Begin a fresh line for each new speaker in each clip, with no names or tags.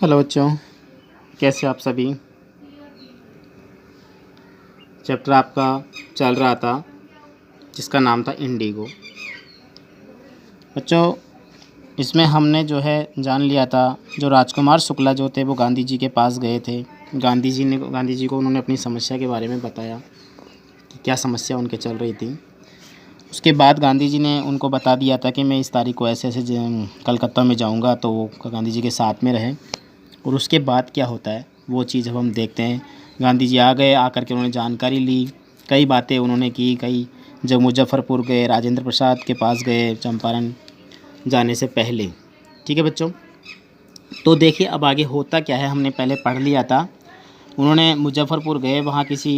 Hello बच्चों, कैसे हो आप सभी। चैप्टर आपका चल रहा था जिसका नाम था इंडिगो। बच्चों, इसमें हमने जो है जान लिया था, जो राजकुमार शुक्ला जो थे वो गांधी जी के पास गए थे। गांधी जी को उन्होंने अपनी समस्या के बारे में बताया कि क्या समस्या उनके चल रही थी। उसके बाद गांधी जी ने उनको बता दिया था कि मैं इस तारीख को ऐसे ऐसे कलकत्ता में जाऊंगा, तो वो गांधी जी के साथ में रहे। और उसके बाद क्या होता है वो चीज़ अब हम देखते हैं। गांधी जी आ गए, आकर के उन्होंने जानकारी ली, कई बातें उन्होंने की, कई जब मुजफ्फ़रपुर गए, राजेंद्र प्रसाद के पास गए चंपारण जाने से पहले। ठीक है बच्चों, तो देखिए अब आगे होता क्या है, हमने पहले पढ़ लिया था। उन्होंने मुजफ्फ़रपुर गए, वहाँ किसी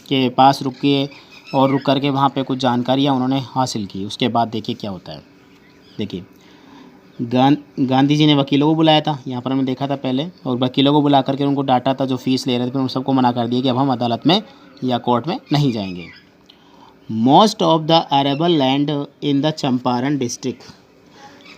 के पास रुके और रुक कर के वहाँ पे कुछ जानकारियाँ उन्होंने हासिल की। उसके बाद देखिए क्या होता है। देखिए गांधी जी ने वकीलों को बुलाया था, यहाँ पर हमने देखा था पहले, और वकीलों को बुला करके उनको डांटा था जो फ़ीस ले रहे थे, फिर उन सबको मना कर दिया कि अब हम अदालत में या कोर्ट में नहीं जाएंगे। Most of the arable land in the Champaran district,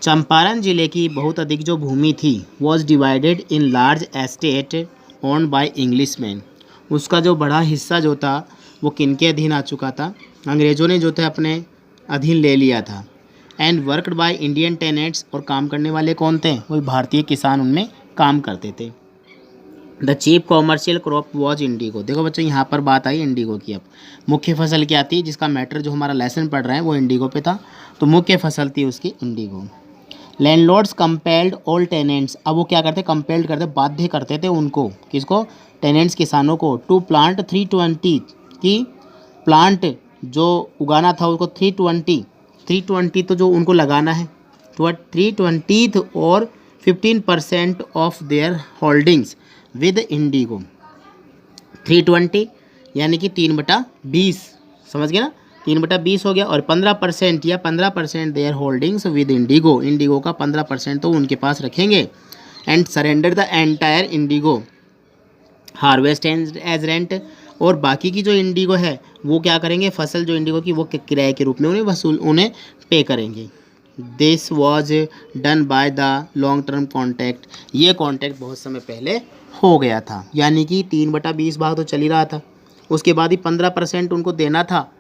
Champaran जिले की बहुत अधिक जो भूमि थी was divided in large estate owned by Englishman. उसका जो बड़ा हिस्सा जो था वो किनके अधीन आ चुका था, अंग्रेज़ों ने जो थे अपने अधीन ले लिया था। And worked by Indian tenants, और काम करने वाले कौन थे, वही भारतीय किसान उनमें काम करते थे। The chief commercial crop was Indigo. देखो बच्चों, यहाँ पर बात आई इंडिगो की। अब मुख्य फसल क्या थी, जिसका मैटर जो हमारा लेसन पढ़ रहे हैं वो इंडिगो पे था, तो मुख्य फसल थी उसकी Indigo. Landlords compelled all tenants, अब वो क्या करते, कंपेल्ड करते, बाध्य करते थे उनको, किसको, टेनेंट्स किसानों को, टू प्लांट 320 की प्लांट जो उगाना था उसको 320 तो जो उनको लगाना है, तो 320 और 15% of their holdings with Indigo. 320 यानी कि 3/20, समझ गए ना, 3/20 हो गया, और 15% या 15% their holdings with indigo, indigo का 15% तो उनके पास रखेंगे। And surrender the entire indigo harvest as rent, और बाकी की जो इंडिगो है वो क्या करेंगे, फसल जो इंडिगो की वो किराए के रूप में उन्हें पे करेंगे। This was done by the long term contract, ये कॉन्ट्रैक्ट बहुत समय पहले हो गया था, यानी कि 3/20 भाग तो चल ही रहा था, उसके बाद ही 15% उनको देना था,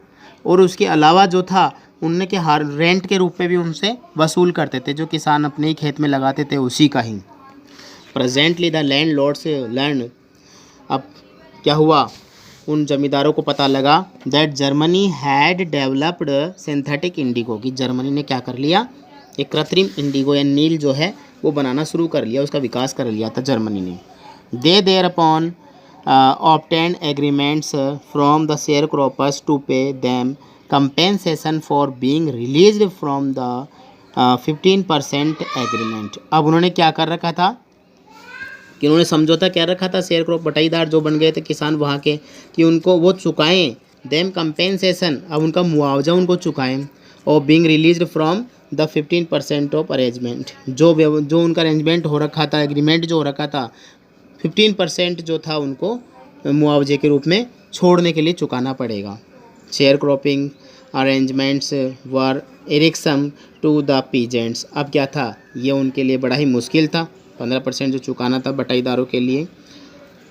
और उसके अलावा जो था उनने के हर रेंट के रूप में भी उनसे वसूल करते थे, जो किसान अपने ही खेत में लगाते थे उसी का ही। Presently the landlords learn, अब क्या हुआ, उन जमींदारों को पता लगा that Germany had developed synthetic indigo, की जर्मनी ने क्या कर लिया, एक कृत्रिम इंडिगो या नील जो है वो बनाना शुरू कर लिया, उसका विकास कर लिया था जर्मनी ने। They thereupon obtained agreements from the sharecroppers to pay them compensation for being released from the 15% agreement. अब उन्होंने क्या कर रखा था कि उन्होंने समझौता क्या रखा था, शेयर क्रॉप बटाईदार जो बन गए थे किसान वहाँ के, कि उनको वो चुकाएं, देम कंपेंसेशन, अब उनका मुआवजा उनको चुकाएं, और being released from the 15% of arrangement, जो उनका अरेंजमेंट हो रखा था, एग्रीमेंट जो हो रखा था, 15% जो था उनको मुआवजे के रूप में छोड़ने के लिए चुकाना पड़ेगा। Sharecropping arrangements were irksome to the peasants, अब क्या था, ये उनके लिए बड़ा ही मुश्किल था, 15% जो चुकाना था बटाईदारों के लिए।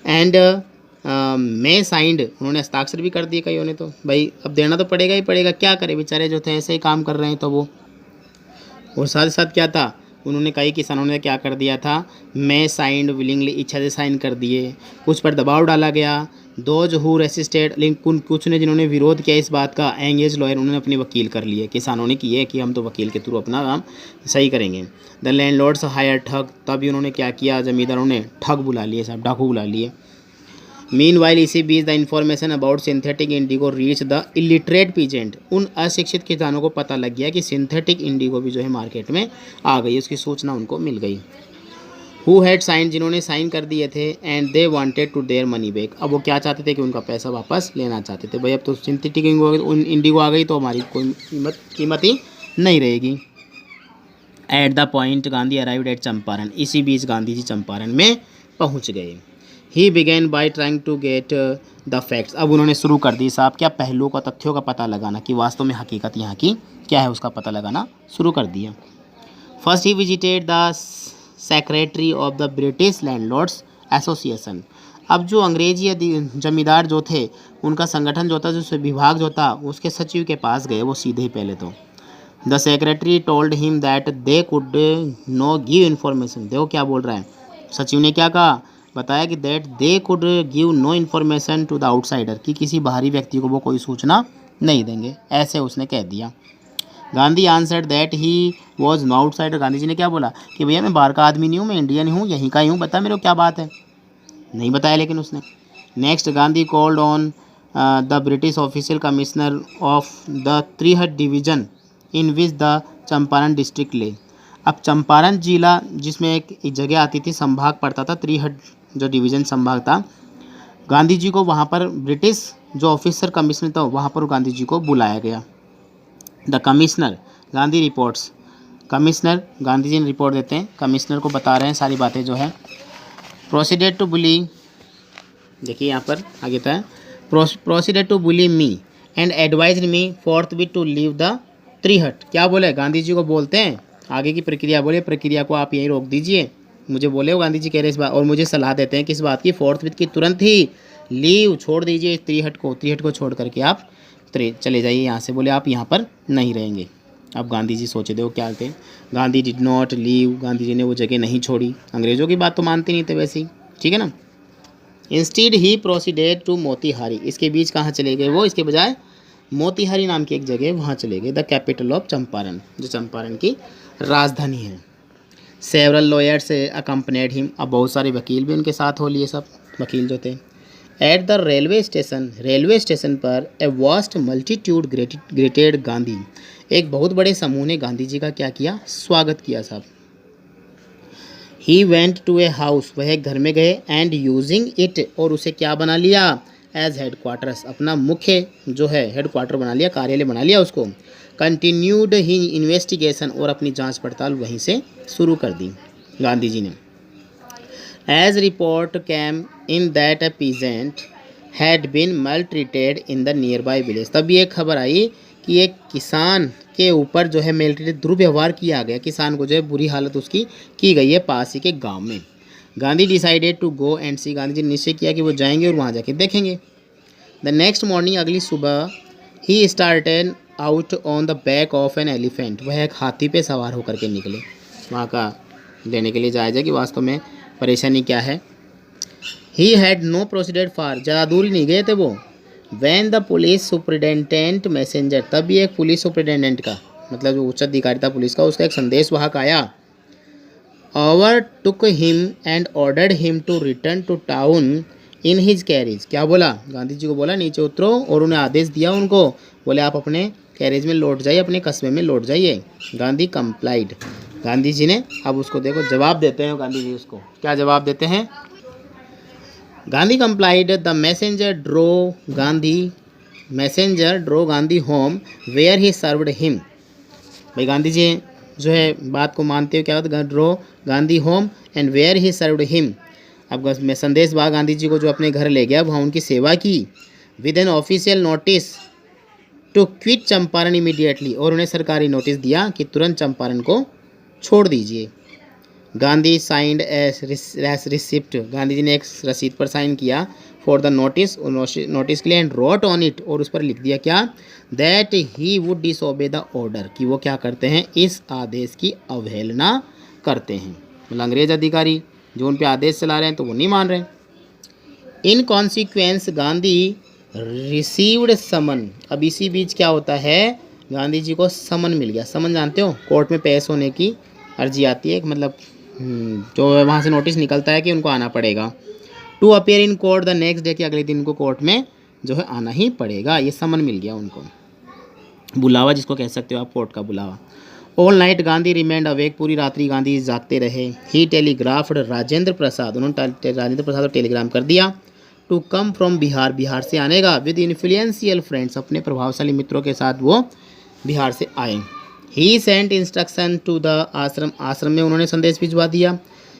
एंड मैं साइंड, उन्होंने हस्ताक्षर भी कर दिए कईयों ने, तो भाई अब देना तो पड़ेगा ही पड़ेगा, क्या करें बेचारे जो थे ऐसे ही काम कर रहे हैं तो वो। और साथ ही साथ क्या था, उन्होंने कई किसानों ने क्या कर दिया था, मैं साइंड विलिंगली, इच्छा से साइन कर दिए, कुछ पर दबाव डाला गया। दोज हु रेसिस्टेड, लेकिन कुछ ने जिन्होंने विरोध किया इस बात का, एंगेज लॉयर, उन्होंने अपने वकील कर लिए, किसानों ने किए कि हम तो वकील के थ्रू अपना काम सही करेंगे। द लैंडलॉर्ड्स हायर ठग, तभी उन्होंने क्या किया, जमींदारों ने ठग बुला लिए, साहब डाकू बुला लिए। मीन वाइल इसी बीच the information about synthetic indigo reach the illiterate peasant, उन अशिक्षित किसानों को पता लग गया कि सिंथेटिक इंडिगो भी जो है मार्केट में आ गई, उसकी सूचना उनको मिल गई। हु हैड साइन, जिन्होंने साइन कर दिए थे, and they wanted to their money back, अब वो क्या चाहते थे कि उनका पैसा वापस लेना चाहते थे, भाई अब तो सिंथेटिक इंडिगो आ गई तो हमारी कोई कीमत ही नहीं रहेगी। At the point Gandhi arrived at Champaran, इसी बीच गांधी जी चंपारण में पहुंच गए। He began by trying to get the facts, अब उन्होंने शुरू कर दी साहब क्या, पहलुओं का, तथ्यों का पता लगाना कि वास्तव में हकीकत यहाँ की क्या है, उसका पता लगाना शुरू कर दिया। First he visited the secretary of the British landlords association. अब जो अंग्रेजी जमींदार जो थे उनका संगठन जो था, जो विभाग जो था, उसके सचिव के पास गए वो सीधे ही पहले तो। The secretary told him that they could know give information. देखो क्या बोल रहा है, सचिव ने क्या कहा, बताया कि that they could give no information to the outsider, कि किसी बाहरी व्यक्ति को वो कोई सूचना नहीं देंगे, ऐसे उसने कह दिया। Gandhi answered that he was no outsider. Gandhi ji ने क्या बोला कि भैया मैं बाहर का आदमी नहीं हूँ, मैं इंडियन हूँ, यहीं का ही हूँ, बता मेरे को क्या बात है। नहीं बताया लेकिन उसने। Next, Gandhi called on the British official commissioner of the Tirhut division in which the Champaran district lay. अब चंपारण जिला जिसमें एक जगह आती थी, संभाग पड़ता था, त्रिहट जो डिवीज़न संभाग था, गांधी जी को वहाँ पर ब्रिटिश जो ऑफिसर कमिश्नर था वहाँ पर गांधी जी को बुलाया गया। The commissioner Gandhi reports, commissioner Gandhi ji ने रिपोर्ट देते हैं, कमिश्नर को बता रहे हैं सारी बातें जो है। प्रोसीडेड टू बुली, देखिए यहाँ पर आगे था, proceeded to bully me and advised me forthwith to leave the Tirhut. क्या बोले, गांधी जी को बोलते हैं आगे की प्रक्रिया, बोले प्रक्रिया को आप यहीं रोक दीजिए, मुझे बोले वो गांधी जी कह रहे इस बात, और मुझे सलाह देते हैं किस बात की, फोर्थविथ की, तुरंत ही लीव छोड़ दीजिए त्रिहट को छोड़ करके आप चले जाइए यहाँ से, बोले आप यहाँ पर नहीं रहेंगे। अब गांधी जी सोचे देखो क्या थे, Gandhi did not leave, Gandhi ji ने वो जगह नहीं छोड़ी, अंग्रेज़ों की बात तो मानते नहीं थे वैसे ही, ठीक है ना। Instead he proceeded to Motihari, इसके बीच कहाँ चले गए वो, इसके बजाय मोतीहारी नाम की एक जगह वहाँ चले गए, द कैपिटल ऑफ चंपारण, जो चंपारण की राजधानी है। सेवरल लॉयर्स अकम्पनीड हिम, अब बहुत सारे वकील भी उनके साथ हो लिए, सब वकील जो थे। एट द रेलवे स्टेशन पर a vast multitude greeted Gandhi, एक बहुत बड़े समूह ने गांधी जी का क्या किया, स्वागत किया साहब। He went to a house, वह एक घर में गए, एंड यूजिंग इट, और उसे क्या बना लिया, एज हेड क्वार्टर्स, अपना मुख्य जो है हेड क्वार्टर बना लिया, कार्यालय बना लिया उसको। कंटिन्यूड ही इन्वेस्टिगेशन, और अपनी जांच पड़ताल वहीं से शुरू कर दी गांधी जी ने। As report came in that a peasant had been maltreated in the nearby village, तभी एक खबर आई कि एक किसान के ऊपर जो है maltreated, दुर्व्यवहार किया गया, किसान को जो है बुरी हालत उसकी की गई है पास ही के गांव में। Gandhi decided to go and see, Gandhi ji ने निश्चय किया कि वो जाएंगे और वहाँ जाके देखेंगे। द नेक्स्ट मॉर्निंग, अगली सुबह, he started out on the back of an elephant, वह एक हाथी पे सवार होकर के निकले, वहाँ का लेने के लिए जाया जाए कि वास्तव में परेशानी क्या है। ही हैड नो प्रोसीडेड फार, ज़्यादा दूर ही नहीं गए थे वो। When the police superintendent messenger, तभी एक पुलिस सुपरिटेंडेंट का मतलब जो उच्च अधिकारी था पुलिस का, उसका एक संदेश वाहक आया। Overtook him and ordered him to return to town in his carriage, क्या बोला, गांधी जी को बोला नीचे उतरो, और उन्हें आदेश दिया उनको, बोले आप अपने कैरेज में लौट जाइए, अपने कस्बे में लौट जाइए। गांधी कंप्लाइड, गांधी जी ने, अब उसको देखो जवाब देते हैं गांधी जी, उसको क्या जवाब देते हैं। Gandhi complied, the messenger drove Gandhi home where he served him, भाई गांधी जी जो है बात को मानते हुए क्या होता है, drove Gandhi home and where he served him, अब मैं संदेश बा गांधी जी को जो अपने घर ले गया, वहाँ उनकी सेवा की। With an official notice to quit Champaran immediately, और उन्हें सरकारी नोटिस दिया कि तुरंत चंपारण को छोड़ दीजिए। Gandhi signed as receipt, Gandhi ji ने एक रसीद पर साइन किया फॉर द नोटिस के लिए, एंड रोट ऑन इट, और उस पर लिख दिया क्या, that he would disobey the order, कि वो क्या करते हैं, इस आदेश की अवहेलना करते हैं। मतलब अंग्रेज अधिकारी जो उन पे आदेश चला रहे हैं तो वो नहीं मान रहे। इन कॉन्सिक्वेंस गांधी रिसीव्ड समन, अब इसी बीच क्या होता है, गांधी जी को समन मिल गया। समन जानते हो, कोर्ट में पेश होने की अर्जी आती है, मतलब जो वहाँ से नोटिस निकलता है कि उनको आना पड़ेगा। To appear in court the next day, कि अगले दिन उनको कोर्ट में जो है आना ही पड़ेगा, ये समन मिल गया उनको, बुलावा जिसको कह सकते हो आप, कोर्ट का बुलावा। All night Gandhi remained awake, पूरी रात्रि गांधी जागते रहे। ही टेलीग्राफ्ड राजेंद्र प्रसाद, उन्होंने राजेंद्र प्रसाद को टेलीग्राम कर दिया, to come from Bihar, Bihar से आने का, विद इन्फ्लुएंशियल फ्रेंड्स, अपने प्रभावशाली मित्रों के साथ वो बिहार से आए। He sent instruction to the ashram, ashram में उन्होंने संदेश भिजवा दिया।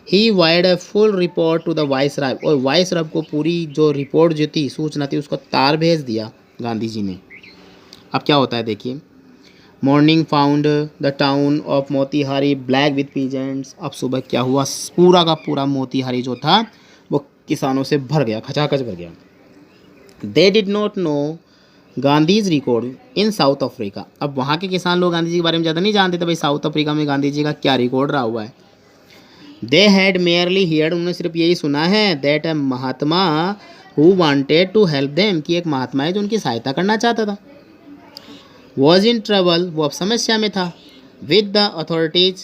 He wired a full report to the viceroy, और वाइसराय को पूरी जो रिपोर्ट जो थी, सूचना थी, उसको तार भेज दिया गांधी जी ने। अब क्या होता है देखिए, morning found the town of Motihari black with peasants. अब सुबह क्या हुआ, पूरा का पूरा मोतीहारी जो था वो किसानों से भर गया, खचाखच भर गया। They did not know Gandhi's record in south Africa. अब वहाँ के किसान लोग गांधी जी के बारे में ज़्यादा नहीं जानते थे भाई साउथ अफ्रीका में गांधी जी का क्या रिकॉर्ड रहा हुआ है। दे हैड मेयरली हियर्ड, उन्होंने सिर्फ यही सुना है, that a mahatma who wanted to help them, कि एक महात्मा है जो उनकी सहायता करना चाहता था। वॉज इन ट्रबल, वो अब समस्या में था। विद द अथॉरिटीज,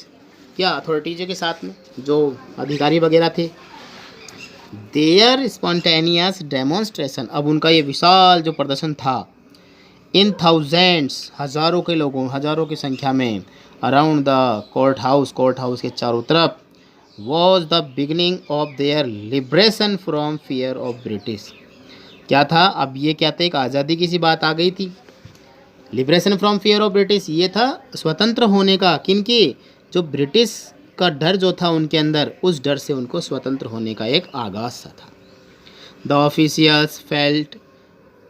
क्या अथॉरिटीज़ के साथ में जो अधिकारी वगैरह थे। देयर स्पॉन्टेनियस डेमोन्स्ट्रेशन, अब उनका ये विशाल जो प्रदर्शन था, इन थाउजेंड्स, हज़ारों के लोगों, हज़ारों की संख्या में, अराउंड द कोर्ट हाउस के चारों तरफ, was the beginning of their liberation from fear of British. क्या था, अब ये क्या था, एक आज़ादी की सी बात आ गई थी। Liberation from fear of British, ये था स्वतंत्र होने का, किनकी, जो ब्रिटिश का डर जो था उनके अंदर, उस डर से उनको स्वतंत्र होने का एक आगाज़ सा था। The officials felt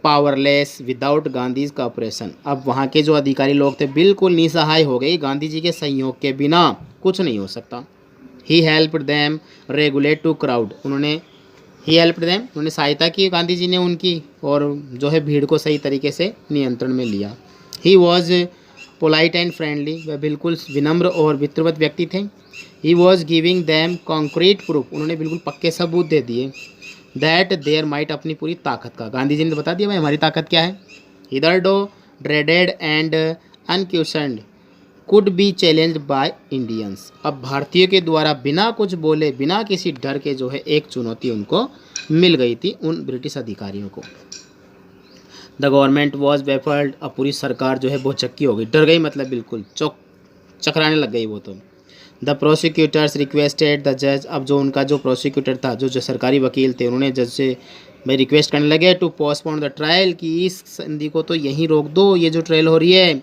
powerless without Gandhi's का ऑपरेशन, अब वहाँ के जो अधिकारी लोग थे बिल्कुल निसहाय हो गए, गांधी जी के सहयोग के बिना कुछ नहीं हो सकता। He helped them regulate to crowd, उन्होंने सहायता की गांधी जी ने उनकी, और जो है भीड़ को सही तरीके से नियंत्रण में लिया। He was polite and friendly, वह बिल्कुल विनम्र और वित्रवत व्यक्ति थे। He was giving them concrete proof, उन्होंने बिल्कुल पक्के सबूत दे दिए, दैट देयर माइट, अपनी पूरी ताकत का। गांधी जी ने बता दिया भाई हमारी ताकत क्या है। इधर do dreaded and unquestioned could be challenged by Indians, अब भारतीयों के द्वारा बिना कुछ बोले, बिना किसी डर के जो है एक चुनौती उनको मिल गई थी, उन ब्रिटिश अधिकारियों को। द गवर्नमेंट वॉज बेफल्ड, अब पूरी सरकार जो है बहुत चक्की हो गई, डर गई, मतलब बिल्कुल चकराने लग गई वो तो। द प्रोसिक्यूटर्स रिक्वेस्टेड द जज, अब जो उनका जो प्रोसिक्यूटर था, जो सरकारी वकील थे, उन्होंने जज से भाई रिक्वेस्ट करने लगे टू पोस्टपोन द ट्रायल, कि इस संधि को तो यहीं रोक दो, ये जो ट्रायल हो रही है।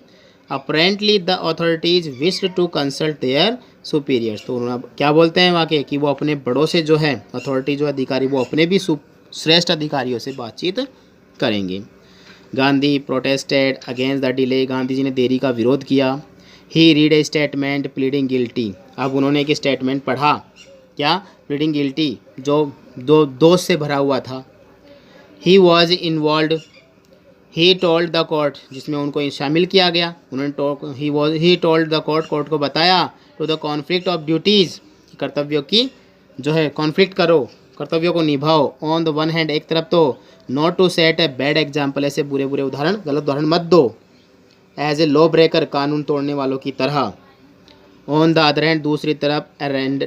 Apparently the authorities wished to consult their superiors, तो उन्होंने क्या बोलते हैं वहाँ के, कि वो अपने बड़ों से जो है, अथॉरिटी जो अधिकारी, वो अपने भी श्रेष्ठ अधिकारियों से बातचीत करेंगे। Gandhi protested against the delay, Gandhi ji ने देरी का विरोध किया। He read a statement pleading guilty, अब उन्होंने एक स्टेटमेंट पढ़ा, क्या, प्लीडिंग गिल्टी, जो दो दोष से भरा हुआ था। He was involve, he told the court, जिसमें उनको शामिल किया गया, उन्होंने ही टोल्ड द कोर्ट को बताया, to the conflict of duties, कर्तव्यों की जो है कॉन्फ्लिक्ट करो, कर्तव्यों को निभाओ। ऑन द वन हैंड, एक तरफ तो not to set a bad example, ऐसे बुरे बुरे उदाहरण, गलत उदाहरण मत दो, एज ए लॉ ब्रेकर, कानून तोड़ने वालों की तरह। ऑन द अदर हैंड, दूसरी तरफ,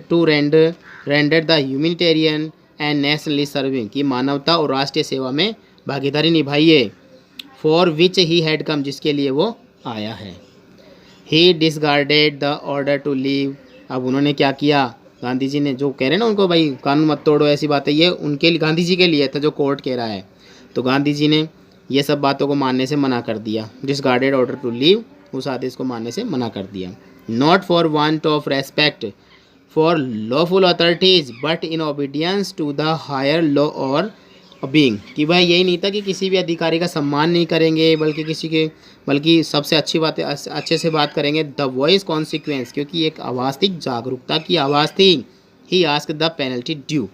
to render the humanitarian and nationally serving, की मानवता और राष्ट्रीय सेवा में भागीदारी निभाइए। For which he had come, जिसके लिए वो आया है। ही डिसगार्डेड द ऑर्डर टू लीव, अब उन्होंने क्या किया, गांधी जी ने जो कह रहे हैं ना उनको भाई कानून मत तोड़ो, ऐसी बातें, ये उनके लिए, गांधी जी के लिए था जो कोर्ट कह रहा है, तो गांधी जी ने ये सब बातों को मानने से मना कर दिया। डिसगार्डेड ऑर्डर टू लीव, उस आदेश को मानने से मना कर दिया। Not for want of respect for lawful authorities but in obedience to the higher law our being, कि भाई यही नहीं था कि किसी भी अधिकारी का सम्मान नहीं करेंगे, बल्कि सबसे अच्छी बातें अच्छे से बात करेंगे। द वॉइस कॉन्सिक्वेंस, क्योंकि एक आवाज़ थी, जागरूकता की आवाज़ थी। He asked the penalty due,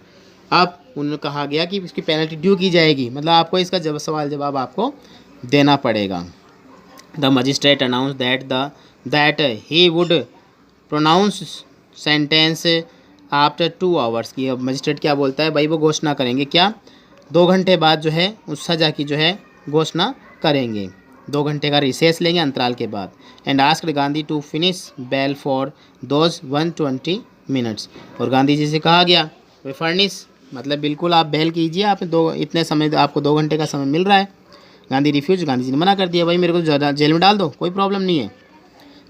अब उन्हें कहा गया कि इसकी पेनल्टी ड्यू की जाएगी, मतलब आपको इसका सवाल जवाब आपको देना पड़ेगा। The magistrate announce that he would pronounce sentence after 2 hours, की अब मजिस्ट्रेट क्या बोलता है भाई, वो घोषणा करेंगे, क्या, 2 घंटे बाद जो है उस सज़ा की जो है घोषणा करेंगे, 2 घंटे का रिसेस लेंगे अंतराल के बाद। And asked Gandhi to furnish bail for those 120 minutes, और गांधी जी से कहा गया वे फर्निश, मतलब बिल्कुल आप बेल कीजिए, आप इतने समय, आपको 2 घंटे का समय मिल रहा है। गांधी रिफ्यूज, गांधी जी ने मना कर दिया, भाई मेरे को जेल में डाल दो, कोई प्रॉब्लम नहीं है।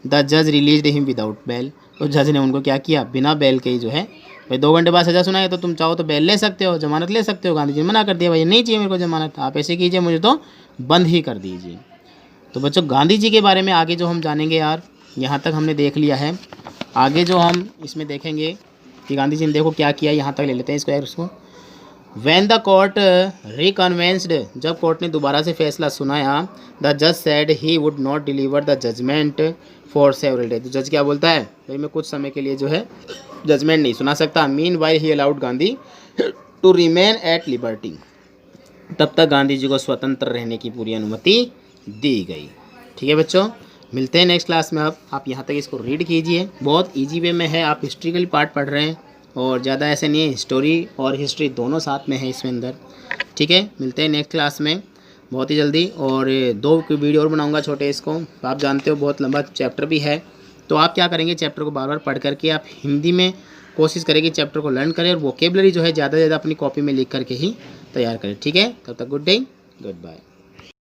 द जज रिलीज्ड हिम विदाउट बेल, तो जज ने उनको क्या किया, बिना बेल के ही जो है, भाई 2 घंटे बाद सज़ा सुनाए तो तुम चाहो तो बेल ले सकते हो, जमानत ले सकते हो। गांधी जी ने मना कर दिया, भाई नहीं चाहिए मेरे को जमानत, आप ऐसे कीजिए, मुझे तो बंद ही कर दीजिए। तो बच्चों गांधी जी के बारे में आगे जो हम जानेंगे यार, यहाँ तक हमने देख लिया है, आगे जो हम इसमें देखेंगे कि गांधी जी ने देखो क्या किया, यहाँ तक ले लेते हैं इसको यार, उसको व्हेन द कोर्ट रिकन्वेंस्ड, जब कोर्ट ने दोबारा से फैसला सुनाया, द जज said he would not deliver the judgment for several day. तो जज क्या बोलता है, भाई मैं कुछ समय के लिए जो है जजमेंट नहीं सुना सकता। Meanwhile he allowed Gandhi to remain at liberty, तब तक गांधी जी को स्वतंत्र रहने की पूरी अनुमति दी गई। ठीक है बच्चों, मिलते हैं नेक्स्ट क्लास में। अब आप यहाँ तक इसको रीड कीजिए, बहुत इजी वे में है, आप हिस्ट्रिकल पार्ट पढ़ रहे हैं और ज़्यादा ऐसे नहीं है, स्टोरी और हिस्ट्री दोनों साथ में है इसमें अंदर। ठीक है, मिलते हैं नेक्स्ट क्लास में बहुत ही जल्दी। और 2 वीडियो और बनाऊंगा छोटे, इसको आप जानते हो बहुत लंबा चैप्टर भी है। तो आप क्या करेंगे, चैप्टर को बार बार पढ़ करके आप हिंदी में कोशिश करें कि चैप्टर को लर्न करें और वोकेबलरी जो है ज़्यादा से ज़्यादा अपनी कॉपी में लिख करके ही तैयार करें। ठीक है, तब तक गुड डे, गुड बाय।